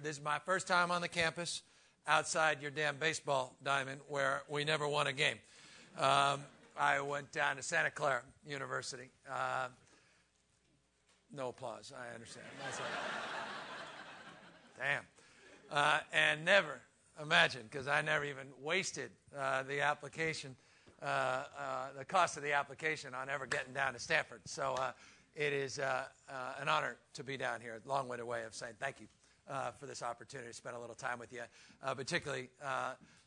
This is my first time on the campus outside your damn baseball diamond where we never won a game. I went down to Santa Clara University. No applause, I understand. Damn. And never imagine, because I never even wasted the application, the cost of the application on ever getting down to Stanford. So it is an honor to be down here. A long-winded way of saying thank you for this opportunity to spend a little time with you, particularly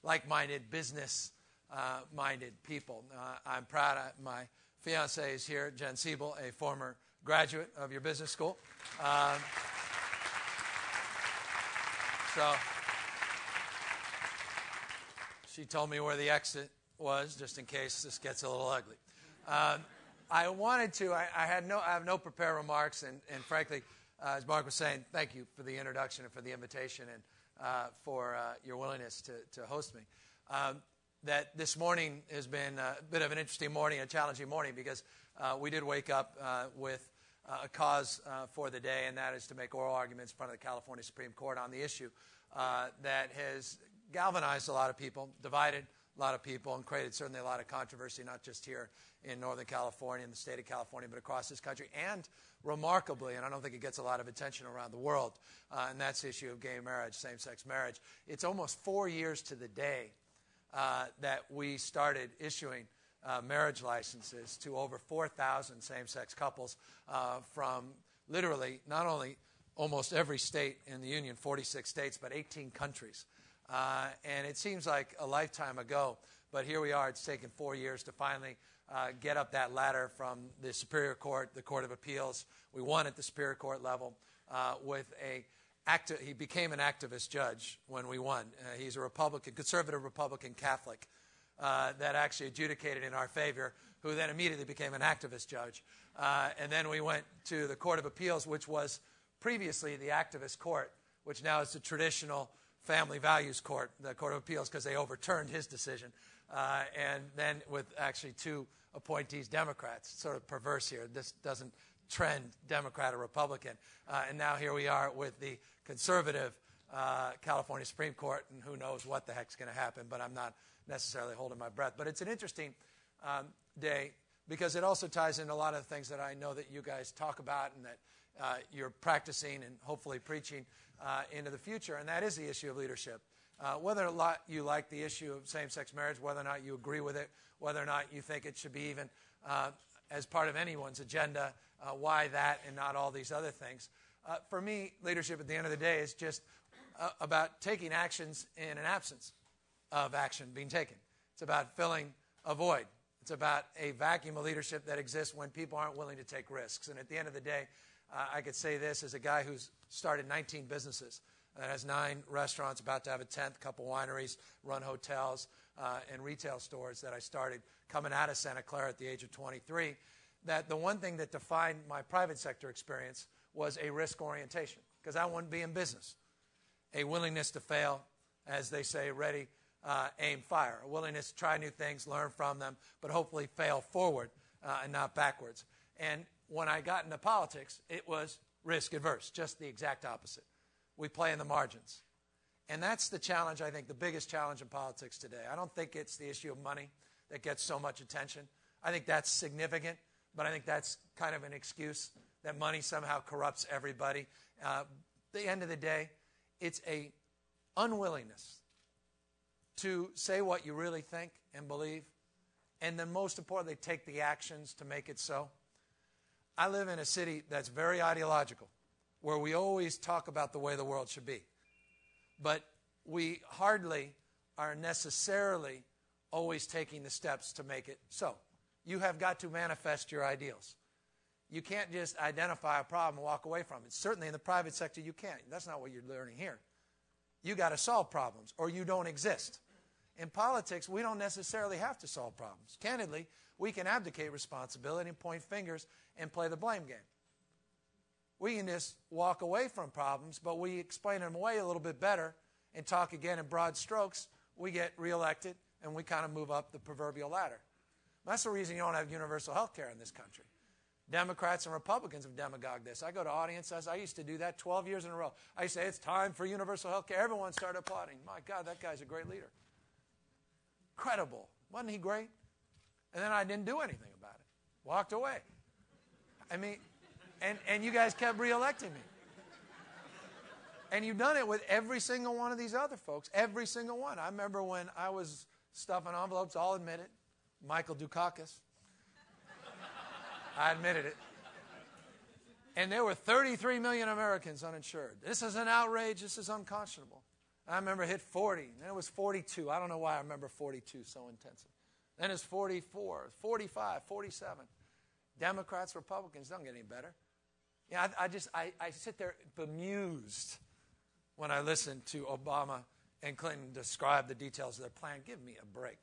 like-minded, business-minded people. I'm proud. My fiance is here, Jen Siebel, a former graduate of your business school. So she told me where the exit was, just in case this gets a little ugly. I wanted to. I have no prepared remarks, and frankly, as Mark was saying, thank you for the introduction and for the invitation and for your willingness to host me. That this morning has been a bit of an interesting morning, a challenging morning, because we did wake up with a cause for the day, and that is to make oral arguments in front of the California Supreme Court on the issue that has galvanized a lot of people, divided a lot of people, and created certainly a lot of controversy, not just here in Northern California, in the state of California, but across this country, and remarkably, and I don't think it gets a lot of attention around the world, and that's the issue of gay marriage, same-sex marriage. It's almost 4 years to the day that we started issuing marriage licenses to over 4,000 same-sex couples from literally not only almost every state in the union, 46 states, but 18 countries. And it seems like a lifetime ago, but here we are. It's taken 4 years to finally get up that ladder from the Superior Court, the Court of Appeals. We won at the Superior Court level with he became an activist judge when we won. He's a Republican, conservative Republican Catholic that actually adjudicated in our favor, who then immediately became an activist judge. And then we went to the Court of Appeals, which was previously the activist court, which now is the traditional family values court, the Court of Appeals, because they overturned his decision. And then with actually two appointees, Democrats. It's sort of perverse here. This doesn't trend Democrat or Republican. And now here we are with the conservative California Supreme Court, and who knows what the heck's going to happen, but I'm not necessarily holding my breath. But it's an interesting day because it also ties into a lot of the things that I know that you guys talk about and that you're practicing and hopefully preaching into the future, and that is the issue of leadership. Whether or not you like the issue of same-sex marriage, whether or not you agree with it, whether or not you think it should be even as part of anyone's agenda, why that and not all these other things. For me, leadership at the end of the day is just about taking actions in an absence of action being taken. It's about filling a void. It's about a vacuum of leadership that exists when people aren't willing to take risks. And at the end of the day, I could say this as a guy who's started 19 businesses, that has 9 restaurants, about to have a 10th, couple wineries, run hotels, and retail stores that I started coming out of Santa Clara at the age of 23, that the one thing that defined my private sector experience was a risk orientation, because I wanted to be in business. A willingness to fail, as they say, ready, aim, fire. A willingness to try new things, learn from them, but hopefully fail forward and not backwards. And when I got into politics, it was risk adverse, just the exact opposite. We play in the margins. And that's the challenge, I think, the biggest challenge in politics today. I don't think it's the issue of money that gets so much attention. I think that's significant, but I think that's kind of an excuse that money somehow corrupts everybody. At the end of the day, it's a unwillingness to say what you really think and believe, and then most importantly, take the actions to make it so. I live in a city that's very ideological, where we always talk about the way the world should be. But we hardly are necessarily always taking the steps to make it so. You have got to manifest your ideals. You can't just identify a problem and walk away from it. Certainly in the private sector you can't. That's not what you're learning here. You got to solve problems or you don't exist. In politics, we don't necessarily have to solve problems. Candidly, we can abdicate responsibility and point fingers and play the blame game. We can just walk away from problems, but we explain them away a little bit better and talk again in broad strokes. We get reelected, and we kind of move up the proverbial ladder. That's the reason you don't have universal health care in this country. Democrats and Republicans have demagogued this. I go to audiences. I used to do that 12 years in a row. I used to say, it's time for universal health care. Everyone started applauding. My God, that guy's a great leader. Incredible. Wasn't he great? And then I didn't do anything about it. Walked away. I mean, and you guys kept reelecting me. And you've done it with every single one of these other folks. Every single one. I remember when I was stuffing envelopes, I'll admit it. Michael Dukakis. I admitted it. And there were 33 million Americans uninsured. This is an outrage. This is unconscionable. I remember it hit 40. Then it was 42. I don't know why I remember 42 so intensely. Then it's 44, 45, 47. Democrats, Republicans, don't get any better. Yeah, I sit there bemused when I listen to Obama and Clinton describe the details of their plan. Give me a break.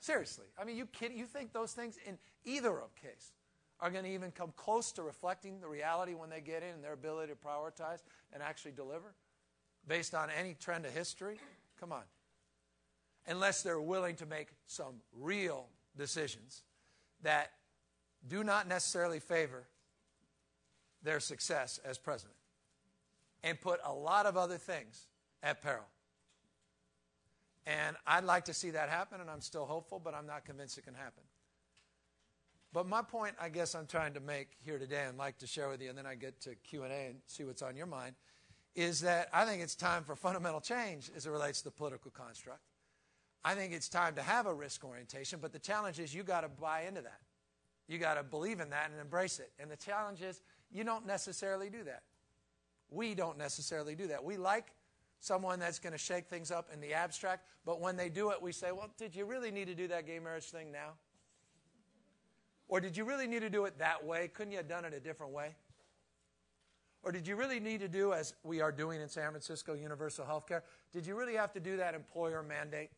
Seriously. I mean, you kidding? You think those things in either of case are going to even come close to reflecting the reality when they get in and their ability to prioritize and actually deliver based on any trend of history? Come on. Unless they're willing to make some real decisions that do not necessarily favor their success as president and put a lot of other things at peril. And I'd like to see that happen, and I'm still hopeful, but I'm not convinced it can happen. But my point, I guess I'm trying to make here today and like to share with you, and then I get to Q&A and see what's on your mind, is that I think it's time for fundamental change as it relates to the political construct. I think it's time to have a risk orientation, but the challenge is you got to buy into that. You got to believe in that and embrace it. And the challenge is you don't necessarily do that. We don't necessarily do that. We like someone that's going to shake things up in the abstract, but when they do it, we say, well, did you really need to do that gay marriage thing now? Or did you really need to do it that way? Couldn't you have done it a different way? Or did you really need to do, as we are doing in San Francisco, universal health care? Did you really have to do that employer mandate?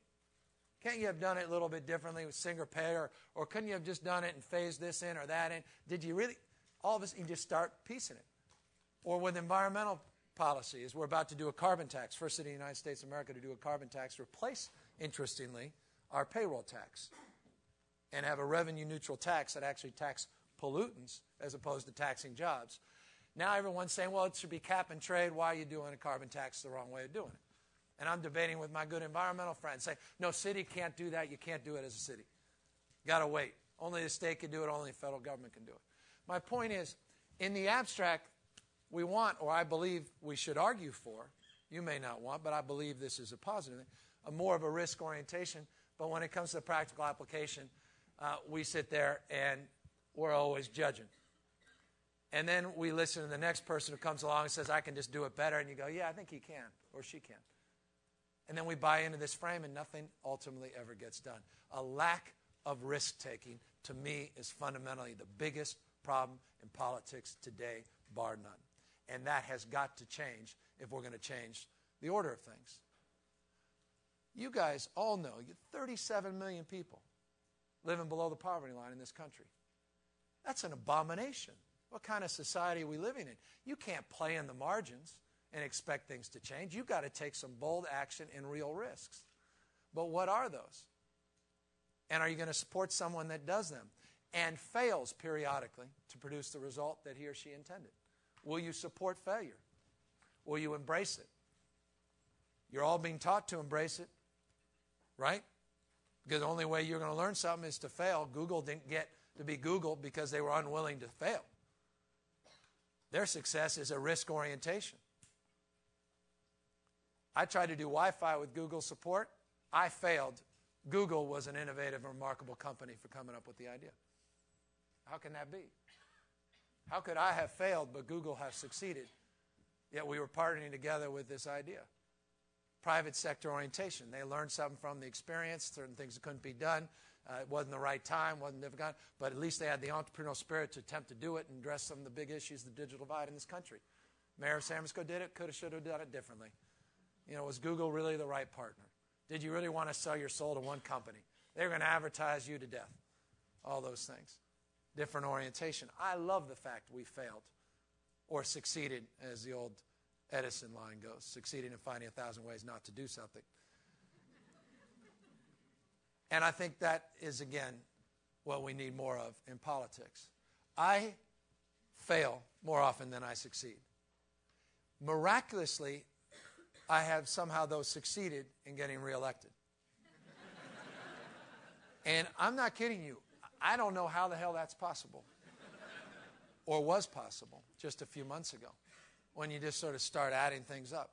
Can't you have done it a little bit differently with single pay? Or couldn't you have just done it and phased this in or that in? Did you really? All of us, you just start piecing it. Or with environmental policy, is we're about to do a carbon tax. First city in the United States of America to do a carbon tax, replace, interestingly, our payroll tax. And have a revenue-neutral tax that actually tax pollutants as opposed to taxing jobs. Now everyone's saying, well, it should be cap and trade. Why are you doing a carbon tax? The wrong way of doing it. And I'm debating with my good environmental friends, saying, no, city can't do that. You can't do it as a city. Got to wait. Only the state can do it. Only the federal government can do it. My point is, in the abstract, we want, or I believe we should argue for, you may not want, but I believe this is a positive thing, a more of a risk orientation. But when it comes to the practical application, we sit there and we're always judging. And then we listen to the next person who comes along and says, I can just do it better. And you go, yeah, I think he can, or she can. And then we buy into this frame and nothing ultimately ever gets done. A lack of risk-taking, to me, is fundamentally the biggest problem in politics today, bar none. And that has got to change if we're going to change the order of things. You guys all know, 37 million people living below the poverty line in this country. That's an abomination. What kind of society are we living in? You can't play in the margins and expect things to change. You've got to take some bold action and real risks. But what are those? And are you going to support someone that does them and fails periodically to produce the result that he or she intended? Will you support failure? Will you embrace it? You're all being taught to embrace it, right? Because the only way you're going to learn something is to fail. Google didn't get to be Google because they were unwilling to fail. Their success is a risk orientation. I tried to do Wi-Fi with Google support. I failed. Google was an innovative, remarkable company for coming up with the idea. How can that be? How could I have failed but Google have succeeded? Yet we were partnering together with this idea. Private sector orientation. They learned something from the experience, certain things that couldn't be done. It wasn't the right time, wasn't difficult, but at least they had the entrepreneurial spirit to attempt to do it and address some of the big issues, the digital divide in this country. Mayor of San Francisco did it, could have, should have done it differently. You know, was Google really the right partner? Did you really want to sell your soul to one company? They were going to advertise you to death. All those things. Different orientation. I love the fact we failed or succeeded, as the old Edison line goes, succeeding in finding 1,000 ways not to do something. And I think that is, again, what we need more of in politics. I fail more often than I succeed. Miraculously, I have somehow, though, succeeded in getting reelected. And I'm not kidding you. I don't know how the hell that's possible, or was possible just a few months ago, when you just sort of start adding things up.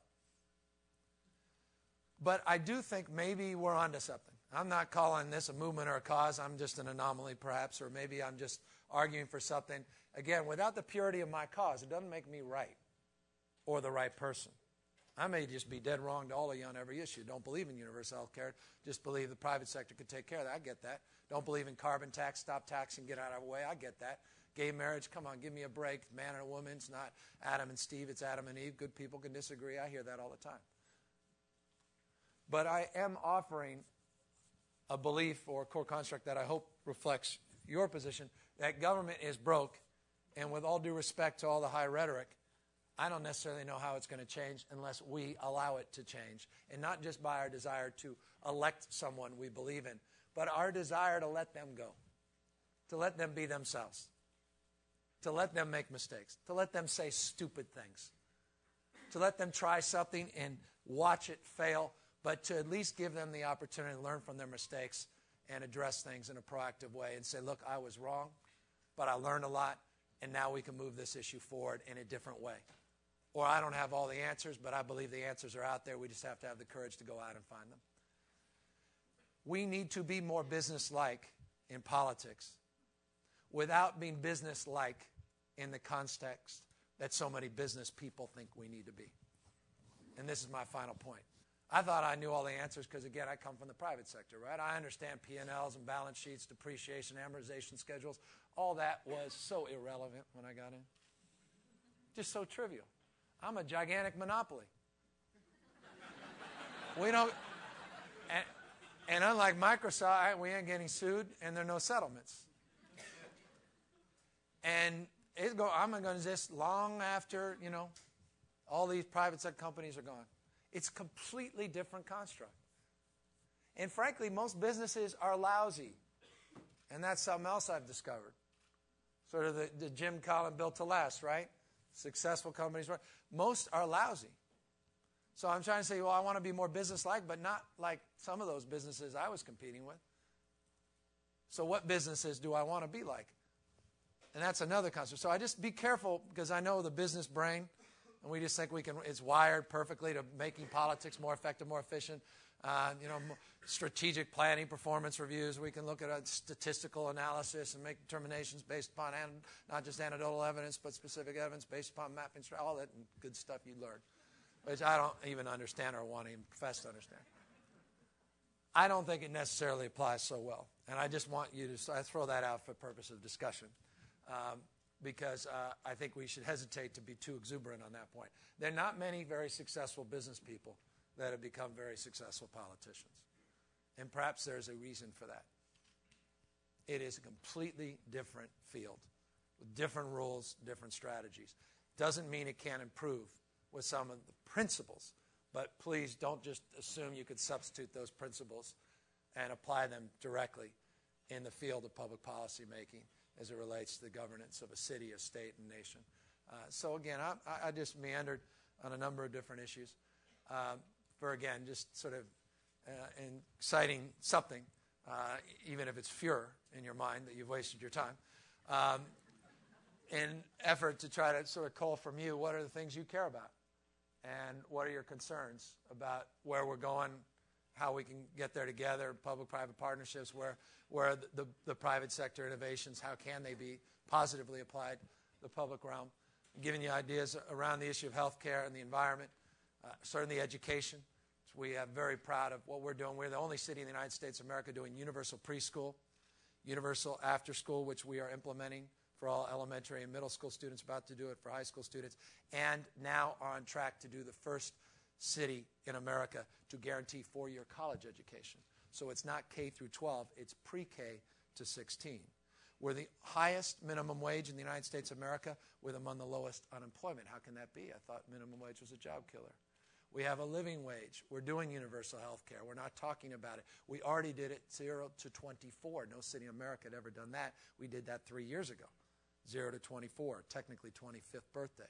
But I do think maybe we're onto something. I'm not calling this a movement or a cause. I'm just an anomaly, perhaps, or maybe I'm just arguing for something. Again, without the purity of my cause, it doesn't make me right or the right person. I may just be dead wrong to all of you on every issue. Don't believe in universal health care. Just believe the private sector could take care of that. I get that. Don't believe in carbon tax. Stop taxing. Get out of our way. I get that. Gay marriage, come on, give me a break. Man and a woman, it's not Adam and Steve. It's Adam and Eve. Good people can disagree. I hear that all the time. But I am offering a belief or a core construct that I hope reflects your position, that government is broke, and with all due respect to all the high rhetoric, I don't necessarily know how it's going to change unless we allow it to change, and not just by our desire to elect someone we believe in, but our desire to let them go, to let them be themselves, to let them make mistakes, to let them say stupid things, to let them try something and watch it fail, but to at least give them the opportunity to learn from their mistakes and address things in a proactive way and say, look, I was wrong, but I learned a lot, and now we can move this issue forward in a different way. Or I don't have all the answers, but I believe the answers are out there. We just have to have the courage to go out and find them. We need to be more business-like in politics without being business-like in the context that so many business people think we need to be. And this is my final point. I thought I knew all the answers because, again, I come from the private sector, right? I understand P&Ls and balance sheets, depreciation, amortization schedules. All that was so irrelevant when I got in. Just so trivial. I'm a gigantic monopoly. We don't, and unlike Microsoft, we ain't getting sued, and there are no settlements. And I'm going to exist long after, all these private sector companies are gone. It's a completely different construct. And frankly, most businesses are lousy. And that's something else I've discovered. Sort of the Jim Collin built to last, right? Successful companies. Most are lousy. So I'm trying to say, well, I want to be more business-like, but not like some of those businesses I was competing with. So what businesses do I want to be like? And that's another concept. So I just be careful, because I know the business brain, and we just think it's wired perfectly to making politics more effective, more efficient. Strategic planning, performance reviews. We can look at a statistical analysis and make determinations based upon not just anecdotal evidence, but specific evidence based upon mapping, all that good stuff you learn, which I don't even understand or want to even profess to understand. I don't think it necessarily applies so well. And I just want you to throw that out for purpose of discussion. Because I think we should hesitate to be too exuberant on that point. There are not many very successful business people that have become very successful politicians. And perhaps there's a reason for that. It is a completely different field with different rules, different strategies. Doesn't mean it can't improve with some of the principles, but please don't just assume you could substitute those principles and apply them directly in the field of public policy making as it relates to the governance of a city, a state, and nation. So again, I just meandered on a number of different issues for, again, just sort of inciting something, even if it's furor in your mind that you've wasted your time, in effort to try to sort of call from you what are the things you care about and what are your concerns about where we're going, how we can get there together, public-private partnerships, where the private sector innovations, how can they be positively applied to the public realm. I'm giving you ideas around the issue of health care and the environment, certainly education. So we are very proud of what we're doing. We're the only city in the United States of America doing universal preschool, universal after school, which we are implementing for all elementary and middle school students, about to do it for high school students, and now are on track to do the first city in America to guarantee 4-year college education. So it's not K through 12, it's pre-K to 16. We're the highest minimum wage in the United States of America with among the lowest unemployment. How can that be? I thought minimum wage was a job killer. We have a living wage. We're doing universal health care. We're not talking about it. We already did it 0 to 24. No city in America had ever done that. We did that 3 years ago. 0 to 24, technically 25th birthday.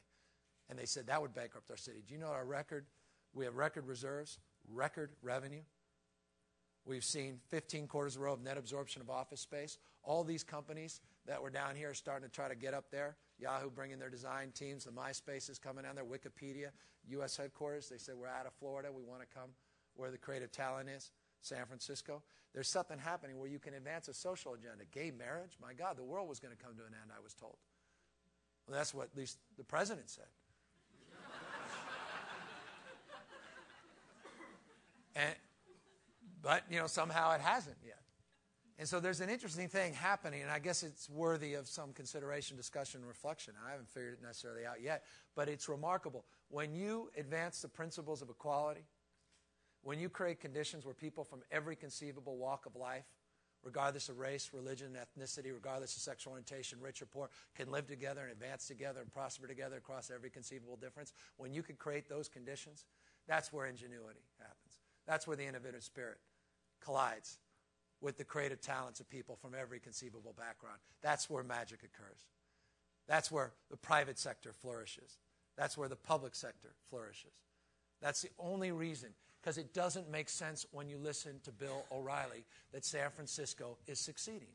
And they said that would bankrupt our city. Do you know our record? We have record reserves, record revenue. We've seen 15 quarters in a row of net absorption of office space. All these companies that were down here are starting to try to get up there. Yahoo bringing their design teams. The MySpace is coming down there. Wikipedia, U.S. headquarters. They said, we're out of Florida. We want to come where the creative talent is. San Francisco. There's something happening where you can advance a social agenda. Gay marriage? My God, the world was going to come to an end, I was told. Well, that's what at least the president said. But, somehow it hasn't yet. And so there's an interesting thing happening, and I guess it's worthy of some consideration, discussion, and reflection. I haven't figured it necessarily out yet, but it's remarkable. When you advance the principles of equality, when you create conditions where people from every conceivable walk of life, regardless of race, religion, ethnicity, regardless of sexual orientation, rich or poor, can live together and advance together and prosper together across every conceivable difference, when you can create those conditions, that's where ingenuity happens. That's where the innovative spirit collides with the creative talents of people from every conceivable background. That's where magic occurs. That's where the private sector flourishes. That's where the public sector flourishes. That's the only reason, because it doesn't make sense when you listen to Bill O'Reilly that San Francisco is succeeding.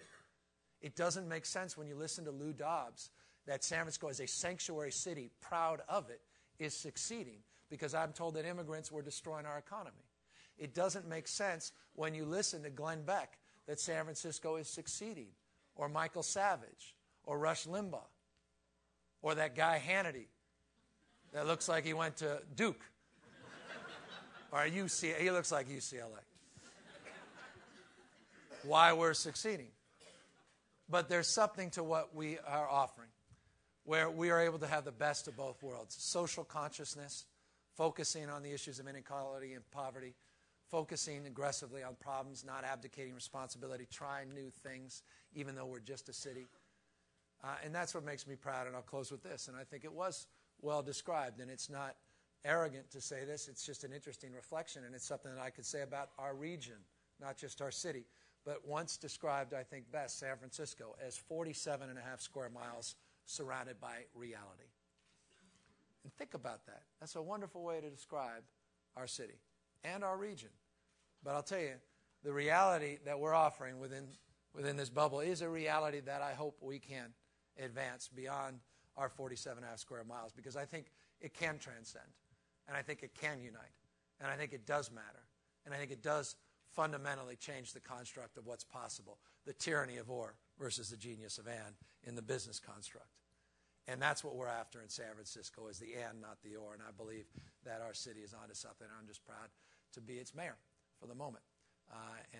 It doesn't make sense when you listen to Lou Dobbs that San Francisco is a sanctuary city, proud of it, is succeeding, because I'm told that immigrants were destroying our economy. It doesn't make sense when you listen to Glenn Beck that San Francisco is succeeding, or Michael Savage, or Rush Limbaugh, or that guy Hannity that looks like he went to Duke, or UCLA. He looks like UCLA. Why we're succeeding. But there's something to what we are offering, where we are able to have the best of both worlds. Social consciousness, focusing on the issues of inequality and poverty, focusing aggressively on problems, not abdicating responsibility, trying new things, even though we're just a city. And that's what makes me proud, and I'll close with this. And I think it was well described, and it's not arrogant to say this. It's just an interesting reflection, and it's something that I could say about our region, not just our city. But once described, I think best, San Francisco as 47 and a half square miles surrounded by reality. And think about that. That's a wonderful way to describe our city and our region. But I'll tell you, the reality that we're offering within this bubble is a reality that I hope we can advance beyond our 47 and a half square miles, because I think it can transcend, and I think it can unite, and I think it does matter, and I think it does fundamentally change the construct of what's possible, the tyranny of or versus the genius of and in the business construct. And that's what we're after in San Francisco, is the and, not the or. And I believe that our city is onto something. I'm just proud to be its mayor for the moment,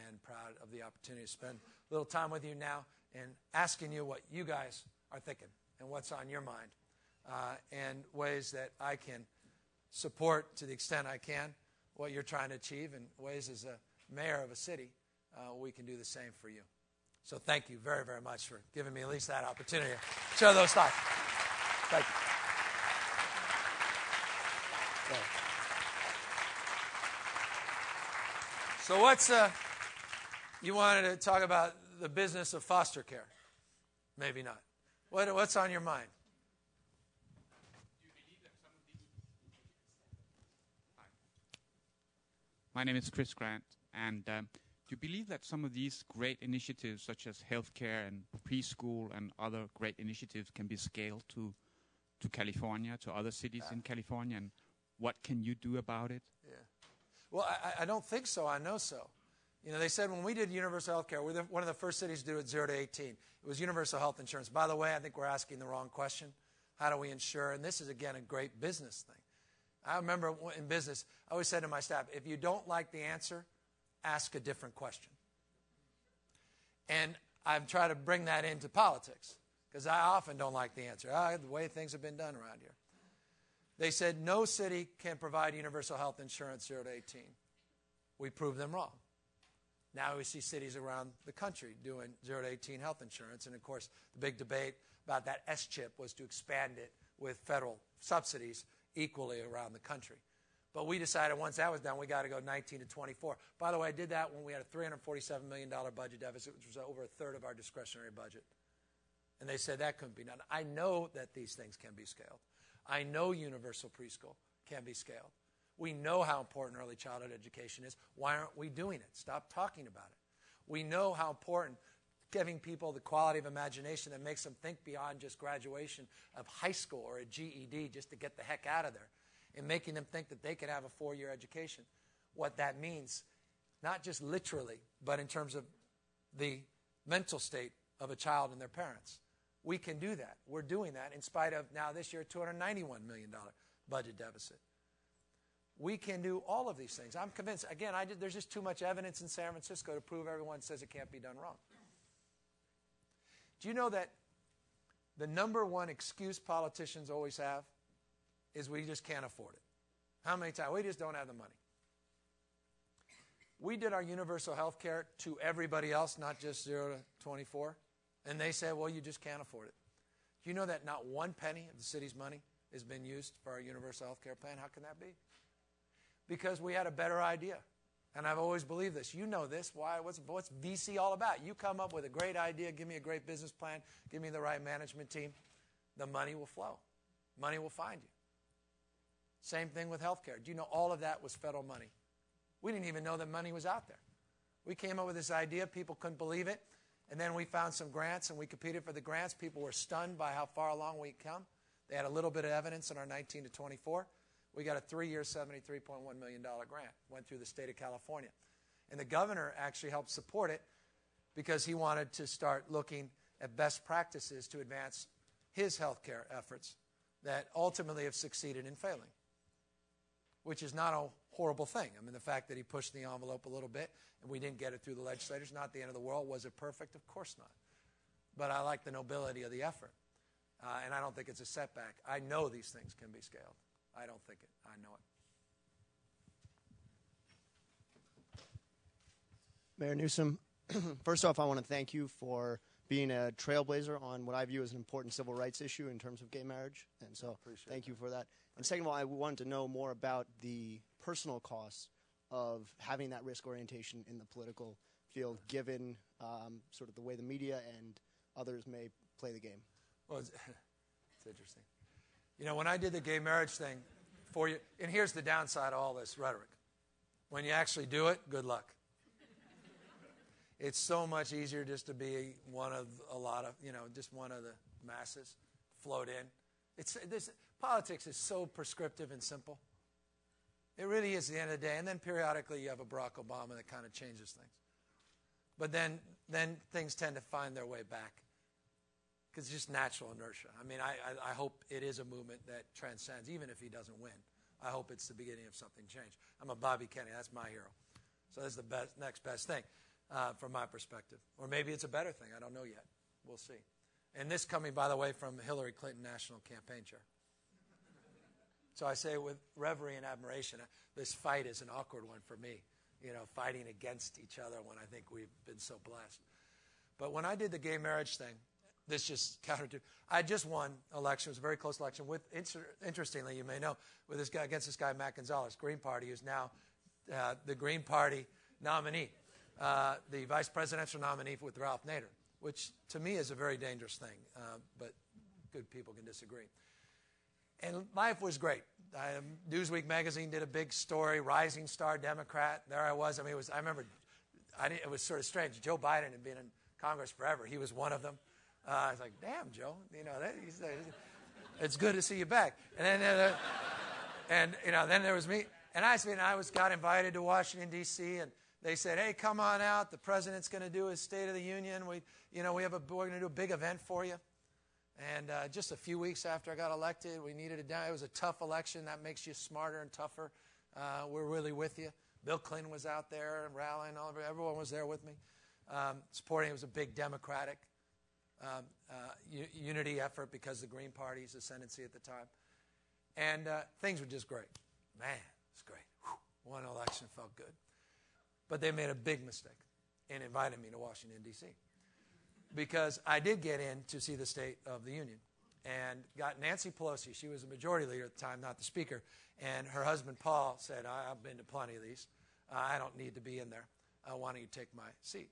and proud of the opportunity to spend a little time with you now and asking you what you guys are thinking and what's on your mind, and ways that I can support to the extent I can what you're trying to achieve, and ways as a mayor of a city we can do the same for you. So thank you very, very much for giving me at least that opportunity to share those thoughts. Thank you. So what's, you wanted to talk about the business of foster care? Maybe not. What's on your mind? My name is Chris Grant, and do you believe that some of these great initiatives, such as healthcare and preschool and other great initiatives, can be scaled to California, to other cities in California, and what can you do about it? Yeah. Well, I don't think so. I know so. They said when we did universal health care, we're one of the first cities to do it 0 to 18. It was universal health insurance. By the way, I think we're asking the wrong question. How do we insure? And this is, again, a great business thing. I remember in business, I always said to my staff, if you don't like the answer, ask a different question. And I've tried to bring that into politics, because I often don't like the answer. The way things have been done around here. They said no city can provide universal health insurance 0 to 18. We proved them wrong. Now we see cities around the country doing 0 to 18 health insurance. And, of course, the big debate about that S-chip was to expand it with federal subsidies equally around the country. But we decided once that was done, we got to go 19 to 24. By the way, I did that when we had a $347 million budget deficit, which was over a third of our discretionary budget. And they said that couldn't be done. I know that these things can be scaled. I know universal preschool can be scaled. We know how important early childhood education is. Why aren't we doing it? Stop talking about it. We know how important giving people the quality of imagination that makes them think beyond just graduation of high school or a GED just to get the heck out of there, and making them think that they can have a 4-year education. What that means, not just literally, but in terms of the mental state of a child and their parents. We can do that. We're doing that in spite of now this year $291 million budget deficit. We can do all of these things. I'm convinced. Again, there's just too much evidence in San Francisco to prove everyone says it can't be done wrong. Do you know that the number one excuse politicians always have is we just can't afford it? How many times? We just don't have the money. We did our universal health care to everybody else, not just 0 to 24. And they said, well, you just can't afford it. Do you know that not one penny of the city's money has been used for our universal health care plan? How can that be? Because we had a better idea. And I've always believed this. You know this. Why? What's VC all about? You come up with a great idea, give me a great business plan, give me the right management team, the money will flow. Money will find you. Same thing with health care. Do you know all of that was federal money? We didn't even know that money was out there. We came up with this idea. People couldn't believe it. And then we found some grants, and we competed for the grants. People were stunned by how far along we'd come. They had a little bit of evidence in our 19 to 24. We got a 3-year, $73.1 million grant. Went through the state of California. And the governor actually helped support it because he wanted to start looking at best practices to advance his health care efforts that ultimately have succeeded in failing, which is not a horrible thing. I mean, the fact that he pushed the envelope a little bit and we didn't get it through the legislators, not the end of the world. Was it perfect? Of course not. But I like the nobility of the effort. And I don't think it's a setback. I know these things can be scaled. I don't think it. I know it. Mayor Newsom, first off, I want to thank you for being a trailblazer on what I view as an important civil rights issue in terms of gay marriage. And so thank you for that. And second of all, I wanted to know more about the personal costs of having that risk orientation in the political field, given sort of the way the media and others may play the game. Well, it's interesting. You know, when I did the gay marriage thing for you, and here's the downside of all this rhetoric. When you actually do it, good luck. It's so much easier just to be one of a lot of, just one of the masses, float in. Politics is so prescriptive and simple. It really is at the end of the day. And then periodically you have a Barack Obama that kind of changes things. But then things tend to find their way back. Because it's just natural inertia. I mean, I hope it is a movement that transcends, even if he doesn't win. I hope it's the beginning of something change. I'm a Bobby Kennedy. That's my hero. So that's the next best thing from my perspective. Or maybe it's a better thing. I don't know yet. We'll see. And this coming, by the way, from Hillary Clinton National Campaign Chair. So I say with reverie and admiration, this fight is an awkward one for me, fighting against each other when I think we've been so blessed. But when I did the gay marriage thing, this just countered to. I just won election. It was a very close election. With interestingly, you may know, with this guy against this guy Matt Gonzalez, Green Party, who's now the Green Party nominee, the vice presidential nominee with Ralph Nader, which to me is a very dangerous thing. But good people can disagree. And life was great. Newsweek magazine did a big story, rising star Democrat. There I was. I mean, I remember. It was sort of strange. Joe Biden had been in Congress forever. He was one of them. I was like, damn, Joe, it's good to see you back. And then, then there was me. And I got invited to Washington, D.C., and they said, hey, come on out. The president's going to do his State of the Union. We're going to do a big event for you. And just a few weeks after I got elected, we needed it down. It was a tough election. That makes you smarter and tougher. We're really with you. Bill Clinton was out there and rallying. Everyone was there with me, supporting. It was a big Democratic unity effort because the Green Party's ascendancy at the time. And things were just great. Man, it's great. Whew. One election felt good. But they made a big mistake in inviting me to Washington, D.C. because I did get in to see the State of the Union and got Nancy Pelosi. She was the majority leader at the time, not the speaker. And her husband, Paul, said, I've been to plenty of these. I don't need to be in there. Why don't you take my seat?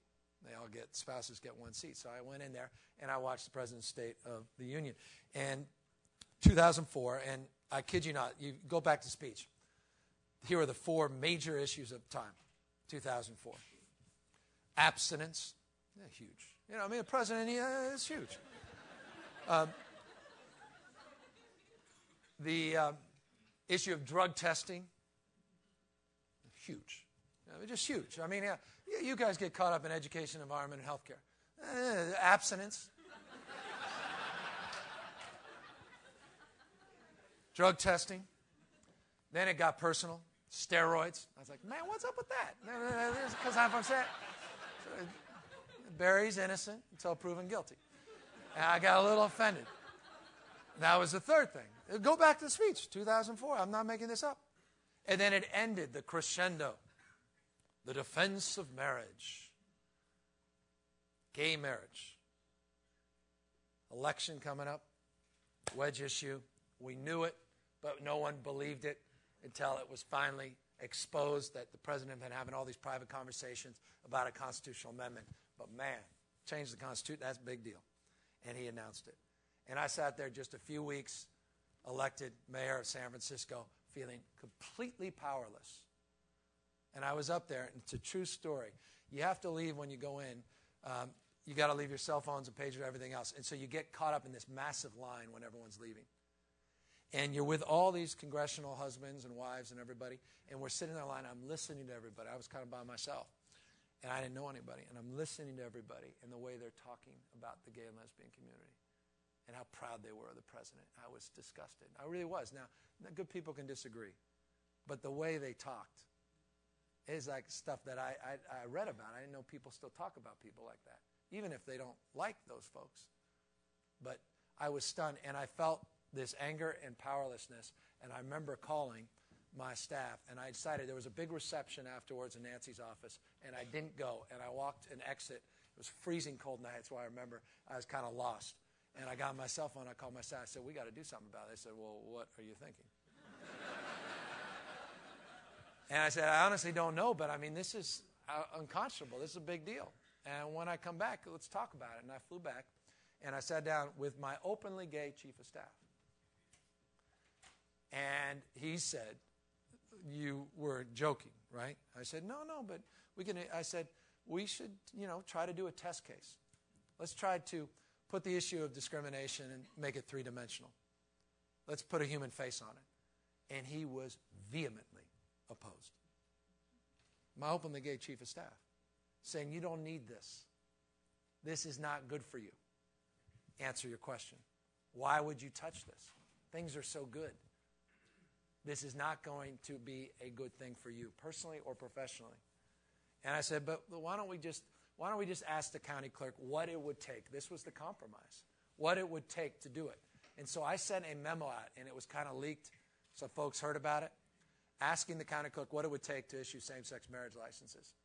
Spouses get one seat. So I went in there, and I watched the President's State of the Union. And 2004, and I kid you not, you go back to speech. Here are the 4 major issues of the time, 2004. Abstinence, huge. The president is huge. The issue of drug testing, huge. Just huge. You guys get caught up in education, environment, and healthcare. Abstinence. Drug testing. Then it got personal. Steroids. I was like, man, what's up with that? Because I'm upset. Barry's innocent until proven guilty. And I got a little offended. That was the third thing. Go back to the speech, 2004. I'm not making this up. And then it ended, the crescendo. The defense of marriage. Gay marriage. Election coming up. Wedge issue. We knew it, but no one believed it until it was finally exposed that the president had been having all these private conversations about a constitutional amendment. But man, change the Constitution, that's a big deal. And he announced it. And I sat there just a few weeks, elected mayor of San Francisco, feeling completely powerless. And I was up there, and it's a true story. You have to leave when you go in. You got to leave your cell phones and pager and everything else. And so you get caught up in this massive line when everyone's leaving. And you're with all these congressional husbands and wives and everybody, and we're sitting in the line. I'm listening to everybody. I was kind of by myself, and I didn't know anybody. And I'm listening to everybody and the way they're talking about the gay and lesbian community and how proud they were of the president. I was disgusted. I really was. Now, good people can disagree, but the way they talked is like stuff that I read about. I didn't know people still talk about people like that, even if they don't like those folks. But I was stunned, and I felt this anger and powerlessness, and I remember calling my staff, and I decided there was a big reception afterwards in Nancy's office, and I didn't go, and I walked an exit. It was freezing cold night, that's why I remember I was kind of lost. And I got my cell phone, I called my staff, I said, we got to do something about it. They said, well, what are you thinking? And I said, I honestly don't know, but this is unconscionable. This is a big deal. And when I come back, let's talk about it. And I flew back, and I sat down with my openly gay chief of staff. And he said, you were joking, right? I said, no, but I said, we should, try to do a test case. Let's try to put the issue of discrimination and make it three-dimensional. Let's put a human face on it. And he was vehemently opposed. My openly gay chief of staff, saying, you don't need this. This is not good for you. Answer your question. Why would you touch this? Things are so good. This is not going to be a good thing for you, personally or professionally. And I said, but why don't we just ask the county clerk what it would take? This was the compromise. What it would take to do it. And so I sent a memo out, and it was kind of leaked, so folks heard about it, asking the county clerk what it would take to issue same-sex marriage licenses.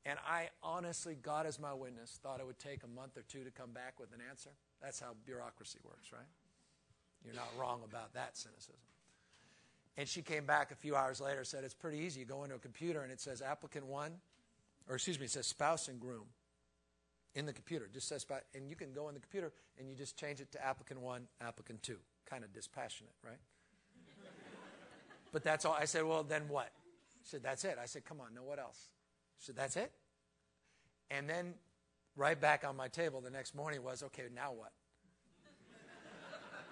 And I honestly, God is my witness, thought it would take a month or two to come back with an answer. That's how bureaucracy works, right? You're not wrong about that cynicism. And she came back a few hours later and said, it's pretty easy. You go into a computer and it says applicant one, it says spouse and groom in the computer. It just says spouse, and you can go in the computer and you just change it to applicant one, applicant two. Kind of dispassionate, right? But that's all. I said, well, then what? She said, that's it. I said, come on, no, what else? She said, that's it? And then right back on my table the next morning was, okay, now what?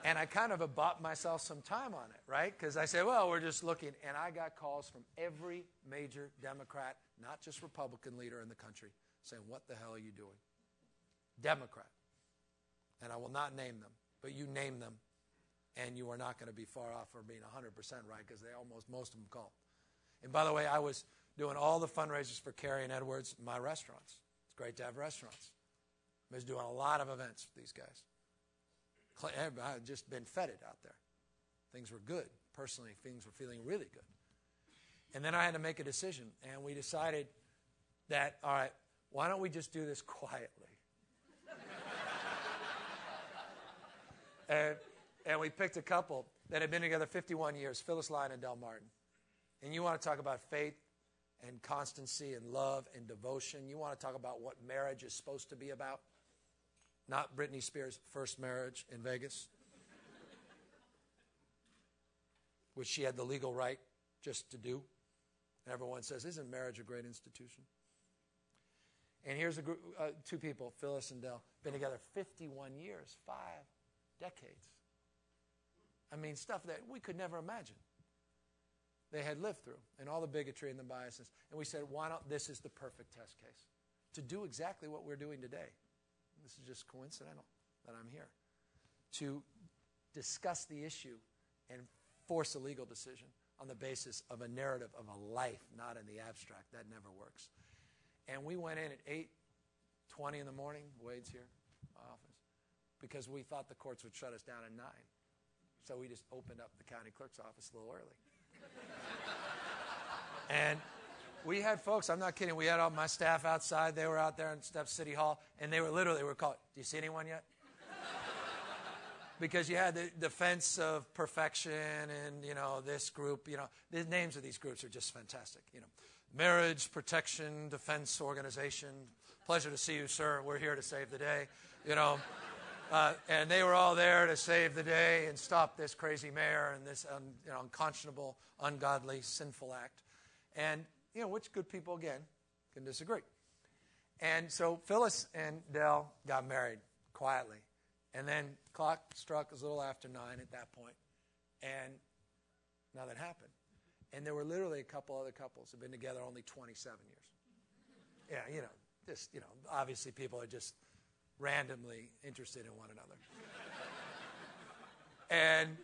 And I kind of bought myself some time on it, right? Because I said, well, we're just looking. And I got calls from every major Democrat, not just Republican leader in the country, saying, what the hell are you doing? Democrat. And I will not name them, but you name them, and you are not going to be far off from being 100% right, because most of them call. And by the way, I was doing all the fundraisers for Kerry and Edwards in my restaurants. It's great to have restaurants. I was doing a lot of events with these guys. I had just been feted out there. Things were good. Personally, things were feeling really good. And then I had to make a decision, and we decided that, all right, why don't we just do this quietly? and we picked a couple that had been together 51 years, Phyllis Lyon and Del Martin. And you want to talk about faith and constancy and love and devotion. You want to talk about what marriage is supposed to be about? Not Britney Spears' first marriage in Vegas, which she had the legal right just to do. And everyone says, isn't marriage a great institution? And here's a group, two people, Phyllis and Dell, been together 51 years, 5 decades. I mean, stuff that we could never imagine they had lived through, and all the bigotry and the biases. And we said, why not? This is the perfect test case to do exactly what we're doing today. This is just coincidental that I'm here to discuss the issue and force a legal decision on the basis of a narrative of a life, not in the abstract. That never works. And we went in at 8:20 in the morning. Wade's here, my office, because we thought the courts would shut us down at 9. So we just opened up the county clerk's office a little early. And we had folks, I'm not kidding, we had all my staff outside. They were out there in Step City Hall, and they were calling, do you see anyone yet? Because you had the defense of perfection and, this group, the names of these groups are just fantastic. Marriage Protection Defense Organization. Pleasure to see you, sir. We're here to save the day. And they were all there to save the day and stop this crazy mayor and this unconscionable, ungodly, sinful act. And, which good people, again, can disagree. And so Phyllis and Dell got married quietly. And then clock struck, it was a little after 9 at that point. And nothing happened. And there were literally a couple other couples who had been together only 27 years. Yeah, obviously people are just randomly interested in one another. And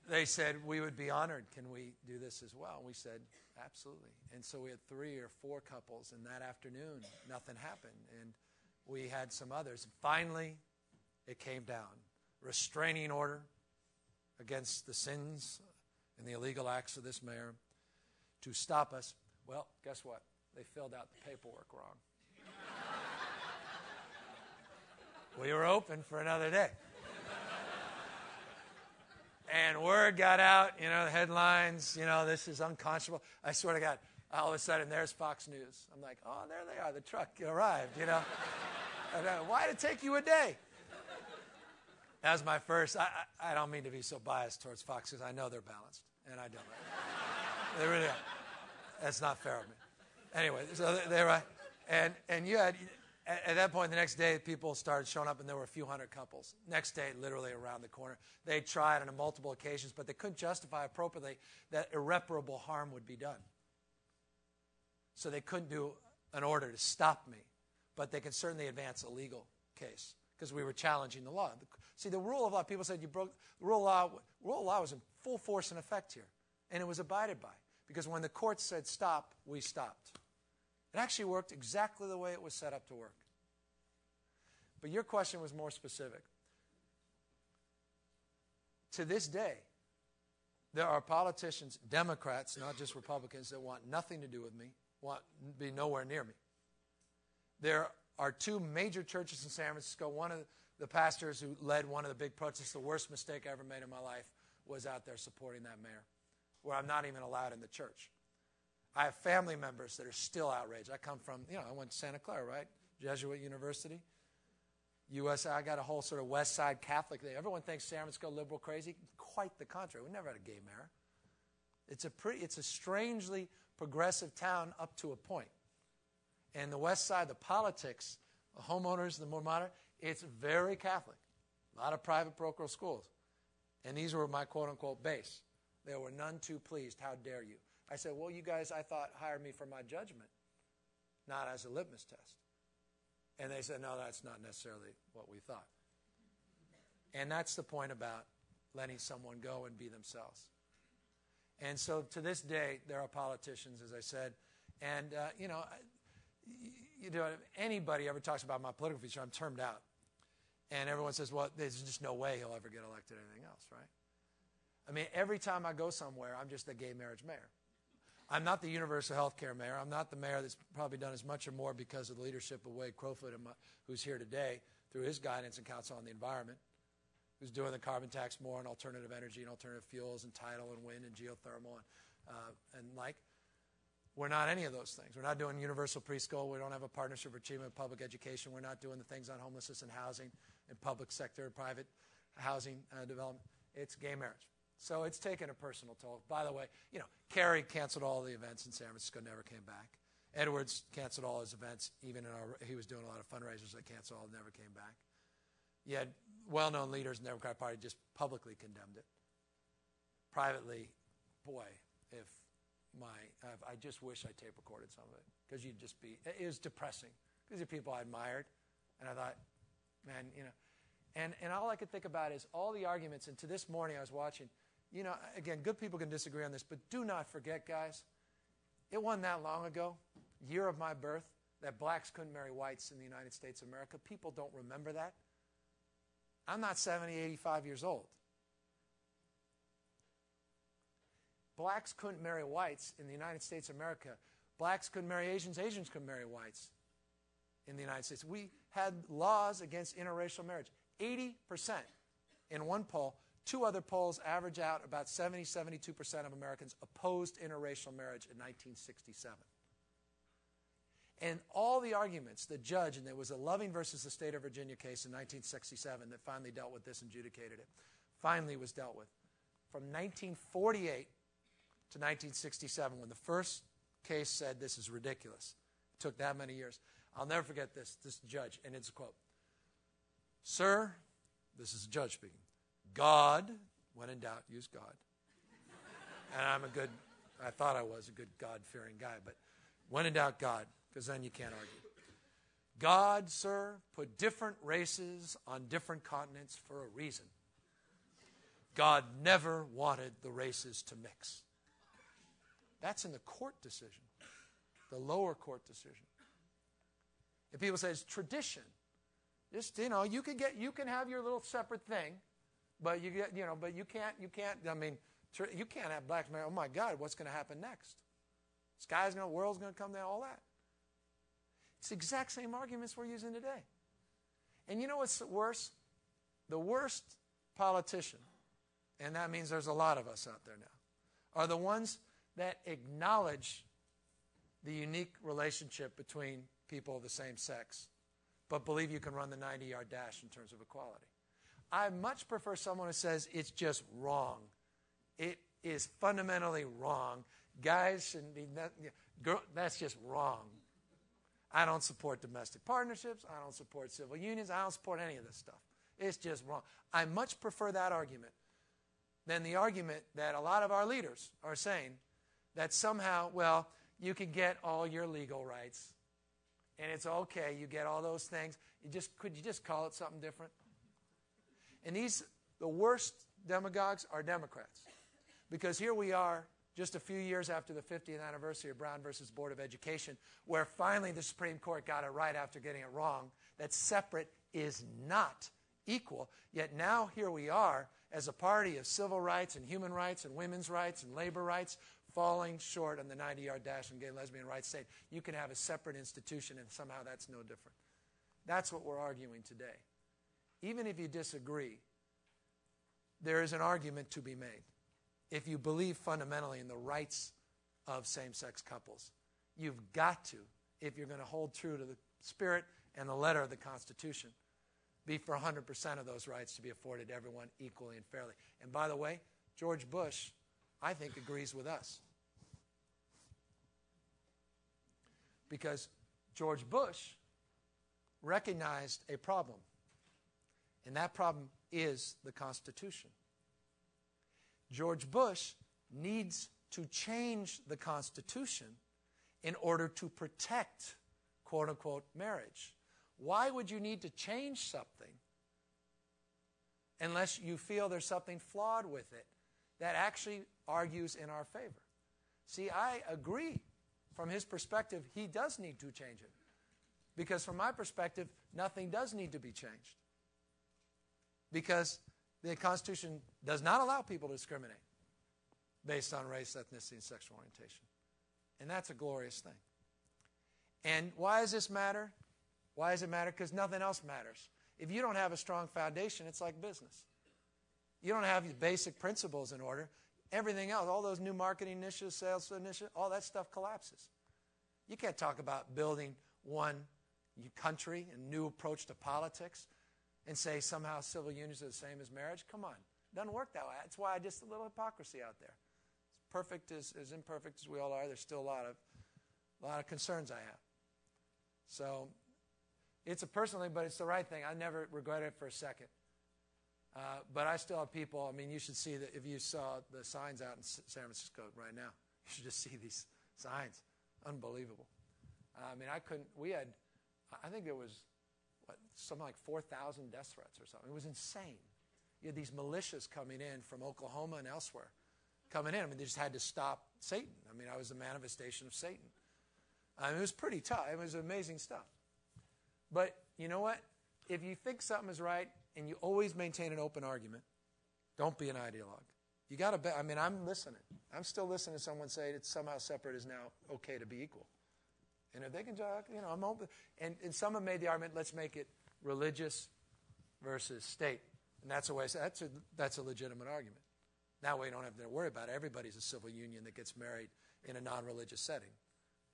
they said, we would be honored. Can we do this as well? And we said, absolutely. And so we had 3 or 4 couples, and that afternoon, nothing happened. And we had some others. Finally, it came down. Restraining order against the sins and the illegal acts of this mayor to stop us. Well, guess what? They filled out the paperwork wrong. We were open for another day. And word got out, the headlines, this is unconscionable. I swear to God, all of a sudden, there's Fox News. I'm like, oh, there they are. The truck arrived, Why did it take you a day? That was my first. I don't mean to be so biased towards Fox because I know they're balanced, and I don't. They really are. That's not fair of me. Anyway, so they were, and you had, at that point, the next day, people started showing up, and there were a few hundred couples. Next day, literally around the corner. They tried on multiple occasions, but they couldn't justify appropriately that irreparable harm would be done. So they couldn't do an order to stop me, but they could certainly advance a legal case because we were challenging the law. See, the rule of law, people said you broke the rule of law. Rule of law was in full force and effect here, and it was abided by because when the court said stop, we stopped. It actually worked exactly the way it was set up to work. But your question was more specific. To this day, there are politicians, Democrats, not just Republicans, that want nothing to do with me, want to be nowhere near me. There are 2 major churches in San Francisco. One of the pastors who led one of the big protests, the worst mistake I ever made in my life, was out there supporting that mayor, where I'm not even allowed in the church. I have family members that are still outraged. I come from, I went to Santa Clara, right? Jesuit University. I got a whole sort of West Side Catholic thing. Everyone thinks San Francisco liberal crazy. Quite the contrary. We never had a gay mayor. It's a strangely progressive town up to a point. And the West Side, the politics, the homeowners, the more modern, it's very Catholic. A lot of private parochial schools. And these were my quote-unquote base. They were none too pleased. How dare you? I said, well, you guys, I thought, hired me for my judgment, not as a litmus test. And they said, no, that's not necessarily what we thought. And that's the point about letting someone go and be themselves. And so to this day, there are politicians, as I said, and, anybody ever talks about my political future, I'm termed out. And everyone says, well, there's just no way he'll ever get elected or anything else, right? I mean, every time I go somewhere, I'm just the gay marriage mayor. I'm not the universal health care mayor. I'm not the mayor that's probably done as much or more because of the leadership of Wade Crowfoot, who's here today through his guidance and counsel on the environment, who's doing the carbon tax more on alternative energy and alternative fuels and tidal and wind and geothermal and like. We're not any of those things. We're not doing universal preschool. We don't have a partnership for achievement of public education. We're not doing the things on homelessness and housing and public sector, private housing development. It's gay marriage. So it's taken a personal toll. By the way, Kerry canceled all the events in San Francisco, never came back. Edwards canceled all his events, even he was doing a lot of fundraisers that canceled all, never came back. Yet well-known leaders in the Democratic Party just publicly condemned it. Privately, boy, I just wish I tape recorded some of it, because it was depressing. These are people I admired, and I thought, man, and all I could think about is all the arguments, and to this morning I was watching, again, good people can disagree on this, but do not forget, guys, it wasn't that long ago, year of my birth, that blacks couldn't marry whites in the United States of America. People don't remember that. I'm not 70, 85 years old. Blacks couldn't marry whites in the United States of America. Blacks couldn't marry Asians. Asians couldn't marry whites in the United States. We had laws against interracial marriage. 80% in one poll. Two other polls average out about 70, 72% of Americans opposed interracial marriage in 1967. And all the arguments, the judge, and there was a Loving versus the State of Virginia case in 1967 that finally dealt with this and adjudicated it, finally was dealt with. From 1948 to 1967, when the first case said this is ridiculous. It took that many years. I'll never forget this judge, and it's a quote. Sir, this is a judge speaking, God, when in doubt, use God. And I thought I was a good God-fearing guy, but when in doubt, God, because then you can't argue. God, sir, put different races on different continents for a reason. God never wanted the races to mix. That's in the court decision, the lower court decision. And people say it's tradition. Just, you can have your little separate thing, but you can't, you can't have blacks marry. Oh my God, what's going to happen next? World's going to come down, all that. It's the exact same arguments we're using today. And you know what's worse? The worst politician, and that means there's a lot of us out there now, are the ones that acknowledge the unique relationship between people of the same sex, but believe you can run the 90-yard dash in terms of equality. I much prefer someone who says it's just wrong. It is fundamentally wrong. Guys shouldn't be, that's just wrong. I don't support domestic partnerships. I don't support civil unions. I don't support any of this stuff. It's just wrong. I much prefer that argument than the argument that a lot of our leaders are saying that somehow, well, you can get all your legal rights, and it's okay, you get all those things. Could you just call it something different? And the worst demagogues are Democrats. Because here we are, just a few years after the 50th anniversary of Brown versus Board of Education, where finally the Supreme Court got it right after getting it wrong, that separate is not equal. Yet now here we are as a party of civil rights and human rights and women's rights and labor rights, falling short on the 90-yard dash and gay and lesbian rights, saying you can have a separate institution and somehow that's no different. That's what we're arguing today. Even if you disagree, there is an argument to be made. If you believe fundamentally in the rights of same-sex couples, you've got to, if you're going to hold true to the spirit and the letter of the Constitution, be for 100% of those rights to be afforded to everyone equally and fairly. And by the way, George Bush, I think, agrees with us. Because George Bush recognized a problem, and that problem is the Constitution. George Bush needs to change the Constitution in order to protect, quote-unquote, marriage. Why would you need to change something unless you feel there's something flawed with it that actually argues in our favor? See, I agree. From his perspective, he does need to change it. Because from my perspective, nothing does need to be changed. Because the Constitution does not allow people to discriminate based on race, ethnicity, and sexual orientation. And that's a glorious thing. And why does this matter? Why does it matter? Because nothing else matters. If you don't have a strong foundation, it's like business. You don't have the basic principles in order, everything else, all those new marketing initiatives, sales initiatives, all that stuff collapses. You can't talk about building one country, a new approach to politics, and say somehow civil unions are the same as marriage. Come on. It doesn't work that way. That's why just a little hypocrisy out there. As perfect as imperfect as we all are, there's still a lot of concerns I have. So it's a personal thing, but it's the right thing. I never regretted it for a second. But I still have people. I mean, you should see that if you saw the signs out in San Francisco right now. You should just see these signs. Unbelievable. I mean, I think there was something like 4,000 death threats or something. It was insane. You had these militias coming in from Oklahoma and elsewhere. Coming in. I mean, they just had to stop Satan. I mean, I was a manifestation of Satan. I mean, it was pretty tough. It was amazing stuff. But you know what? If you think something is right and you always maintain an open argument, don't be an ideologue. You got to bet. I mean, I'm listening. I'm still listening to someone say that somehow separate is now okay to be equal. And if they can talk, I'm open. And some have made the argument, let's make it religious versus state. And that's a way. That's a legitimate argument. That way you don't have to worry about it. Everybody's a civil union that gets married in a non-religious setting.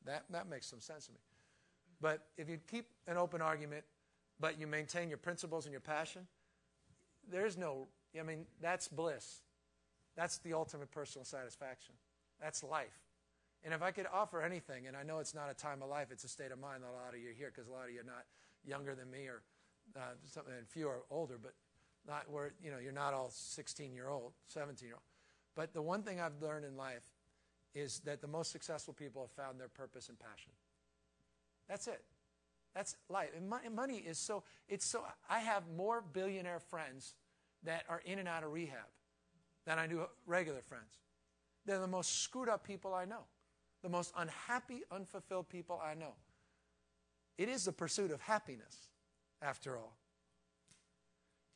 That makes some sense to me. But if you keep an open argument, but you maintain your principles and your passion, that's bliss. That's the ultimate personal satisfaction. That's life. And if I could offer anything, and I know it's not a time of life, it's a state of mind that a lot of you are here, because a lot of you are not younger than me, or and few are older, but not where you're not all 16-year-old, 17-year-old. But the one thing I've learned in life is that the most successful people have found their purpose and passion. That's it. That's life. And money is so. I have more billionaire friends that are in and out of rehab than I do regular friends. They're the most screwed up people I know. The most unhappy, unfulfilled people I know. It is the pursuit of happiness, after all.